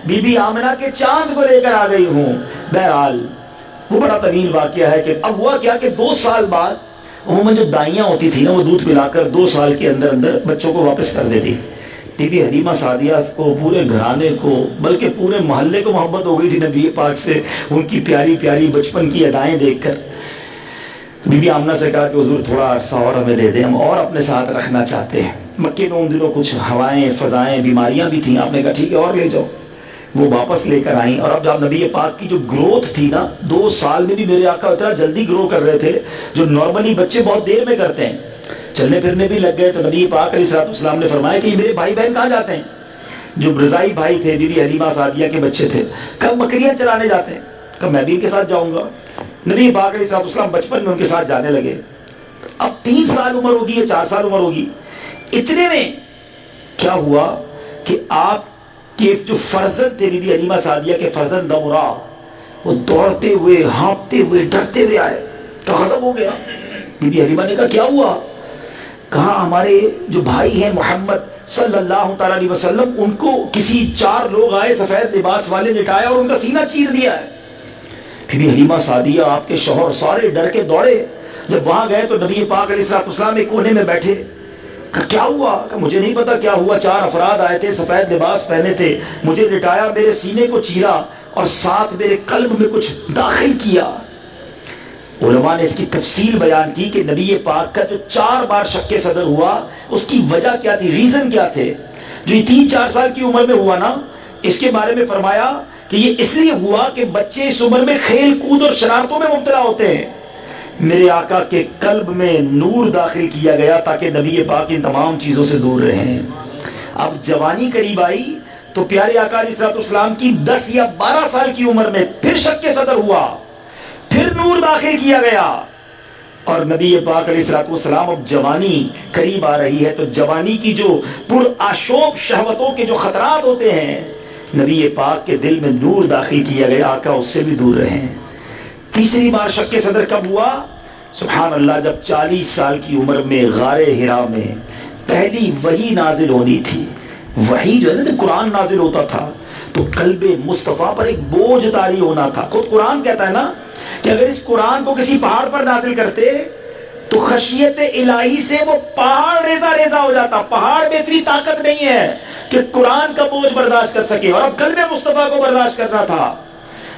Be be Amna کے چاند کو لے کر آ گئی ہوں. بہرحال وہ بڑا طویل واقعہ ہے کہ اب ہوا کیا کہ 2 سال بعد عموماً جو دائیاں ہوتی تھی نا وہ دودھ پلا کر 2 سال کے اندر اندر بچوں کو واپس کر دیتی. بی بی حلیمہ سعدیہ کو پورے گھرانے کو بلکہ پورے محلے کو محبت ہو گئی تھی نبی پاک سے، ان کی پیاری پیاری بچپن کی ادائیں دیکھ کر. بی بی آمنہ سے کہا کہ حضور تھوڑا عرصہ اور ہمیں دے دیں، ہم اور اپنے ساتھ رکھنا چاہتے ہیں. مکے میں ان دنوں کچھ ہوائیں فضائیں بیماریاں بھی تھیں. آپ نے کہا ٹھیک ہے اور لے جاؤ. وہ واپس لے کر آئیں. اور اب جب نبی پاک کی جو گروتھ تھی نا، 2 سال میں بھی میرے آقا اتنا جلدی گرو کر رہے تھے جو نارملی بچے بہت دیر میں کرتے ہیں. چلنے پھرنے بھی لگ گئے. تو نبی پاک علیہ الصلوۃ والسلام نے فرمایا کہ یہ میرے بھائی بہن کہاں جاتے ہیں؟ جو رضائی بھائی تھے، بی بی حلیمہ سعدیہ کے بچے تھے، کب بکریاں چرانے جاتے ہیں. کب میں بھی ان کے ساتھ جاؤں گا. نبی پاک علیہ الصلوۃ والسلام بچپن میں ان کے ساتھ جانے لگے. اب 3 سال عمر ہوگی یا 4 سال عمر ہوگی. اتنے میں کیا ہوا کہ آپ کے جو فرزند تھے بی بی حلیمہ سعدیہ کے فرزند دمرا، وہ دوڑتے ہوئے ہانپتے ہوئے ڈرتے ہوئے آئے. تو غضب ہو گیا. بی بی حلیمہ نے کہا کیا ہوا؟ کہا ہمارے جو بھائی ہیں محمد صلی اللہ تعالیٰ علیہ وسلم، ان کو کسی 4 لوگ آئے سفید لباس والے، لٹایا اور ان کا سینہ چیر دیا ہے. بی بی حلیمہ سعدیہ آپ کے شوہر سارے ڈر کے دوڑے. جب وہاں گئے تو نبی پاک علیہ الصلوۃ والسلام ایک کونے میں بیٹھے. کہا کیا ہوا؟ کہا مجھے نہیں پتا کیا ہوا. 4 افراد آئے تھے، سفید لباس پہنے تھے، مجھے لٹایا، میرے سینے کو چیرا اور ساتھ میرے قلب میں کچھ داخل کیا. علماء نے اس کی تفصیل بیان کی کہ نبی پاک کا جو 4 بار شک صدر ہوا، اس کی وجہ کیا تھی، ریزن کیا تھے. جو یہ 3-4 سال کی عمر میں ہوا نا، اس کے بارے میں فرمایا کہ یہ اس لیے ہوا کہ بچے اس عمر میں کھیل کود اور شرارتوں میں مبتلا ہوتے ہیں. میرے آقا کے قلب میں نور داخل کیا گیا تاکہ نبی پاک ان تمام چیزوں سے دور رہیں. اب جوانی قریب آئی تو پیارے آقا علیہ الصلوۃ والسلام کی 10 یا 12 سال کی عمر میں پھر شک صدر ہوا، پھر نور داخل کیا گیا. اور نبی پاک علیہ الصلوۃ والسلام اب جوانی قریب آ رہی ہے تو جوانی کی جو پرآشوب شہوتوں کے جو خطرات ہوتے ہیں، نبی پاک کے دل میں نور داخل کیا گیا. آقا اس سے بھی دور رہیں. تیسری بار شک صدر کب ہوا؟ سبحان اللہ، جب 40 سال کی عمر میں غار حرا میں پہلی وحی نازل ہونی تھی. وحی جو ہے نا، جب قرآن نازل ہوتا تھا تو قلب مصطفیٰ پر ایک بوجھ طاری ہونا تھا. خود قرآن کہتا ہے نا کہ اگر اس قرآن کو کسی پہاڑ پر نازل کرتے تو خشیت الہی سے وہ پہاڑ ریزہ ریزہ ہو جاتا. پہاڑ میں اتنی طاقت نہیں ہے کہ قرآن کا بوجھ برداشت کر سکے، اور اب قلب مصطفیٰ کو برداشت کرنا تھا.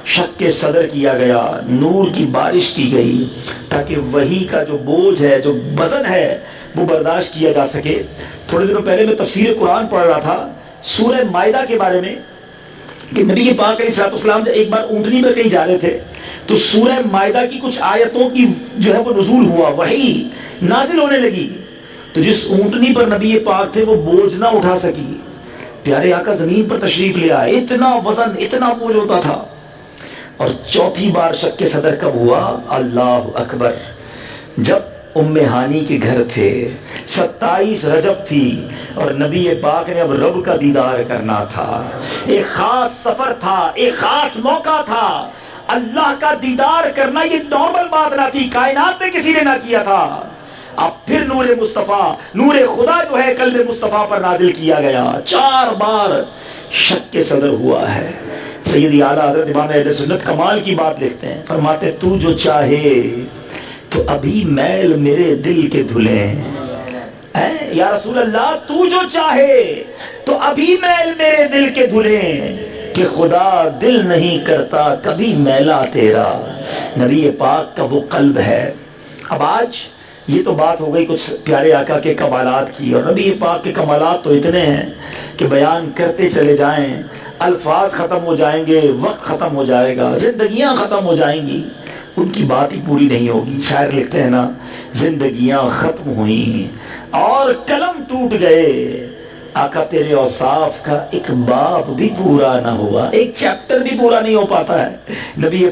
شک کے صدر کیا گیا، نور کی بارش کی گئی تاکہ وحی کا جو بوجھ ہے، جو وزن ہے، وہ برداشت کیا جا سکے. تھوڑے دنوں پہلے میں تفسیر قرآن پڑھ رہا تھا سورہ مائدہ کے بارے میں کہ نبی پاک علیہ الصلوۃ والسلام جب ایک بار اونٹنی پر کہیں جا رہے تھے تو سورہ مائدہ کی کچھ آیتوں کی جو ہے وہ نزول ہوا، وحی نازل ہونے لگی. تو جس اونٹنی پر نبی پاک تھے وہ بوجھ نہ اٹھا سکی. پیارے آقا زمین پر تشریف لے آئے، اتنا وزن اتنا بوجھ ہوتا تھا. اور چوتھی بار شک صدر کب ہوا؟ اللہ اکبر، جب ام ہانی کے گھر تھے، 27 رجب تھی اور نبی پاک نے اب رب کا دیدار کرنا تھا. ایک خاص سفر تھا، ایک خاص موقع تھا. اللہ کا دیدار کرنا یہ نارمل بات نہ تھی، کائنات میں کسی نے نہ کیا تھا. اب پھر نور مصطفیٰ، نور خدا جو ہے قلب مصطفیٰ پر نازل کیا گیا. 4 بار شک صدر ہوا ہے. سیدی اعلیٰ حضرت امام اہل سنت کمال کی بات لکھتے ہیں، فرماتے تو جو چاہے تو ابھی میل میرے دل کے دھلیں. یا رسول اللہ، تو جو چاہے تو ابھی میل میرے دل کے دھلیں، کہ خدا دل نہیں کرتا کبھی میلا تیرا. نبی پاک کا وہ قلب ہے. اب آج یہ تو بات ہو گئی کچھ پیارے آقا کے کمالات کی، اور نبی پاک کے کمالات تو اتنے ہیں کہ بیان کرتے چلے جائیں، الفاظ ختم ہو جائیں گے، وقت ختم ہو جائے گا، زندگیاں ختم ہو جائیں گی، ان کی بات ہی پوری نہیں ہوگی. شاعر لکھتے ہیں نا، زندگیاں ختم ہوئیں اور قلم ٹوٹ گئے، آقا تیرے اوصاف کا ایک باب بھی پورا نہ ہوا. ایک چیپٹر بھی پورا نہیں ہو پاتا ہے. نبی